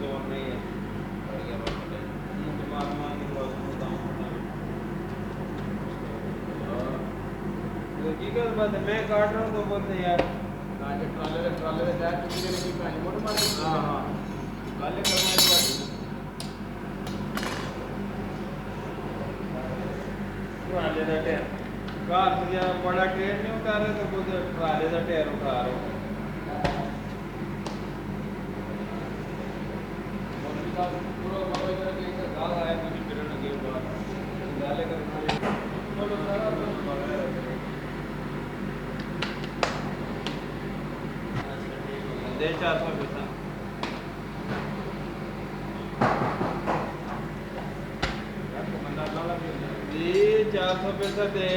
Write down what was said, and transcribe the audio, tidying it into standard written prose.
जोर नहीं है बढ़िया बात है दिमाग मान के बहुत की कर बात है मैं काट रहा हूँ तो बोलते यार ट्राले में जाए किसी ने की कहानी मोड़ मार हाँ हाँ काले करना एक बार ट्राले का टायर कार से जब बड़ा ट्रेन नहीं उतार रहे तो खुद ट्राले का टायर उठा रहे हो पूरा मतलब इधर के गाल आया मुझे फिरन लगे बाहर गाले करना बोलो सारा दे 400 पैसा जी 400 पैसा दे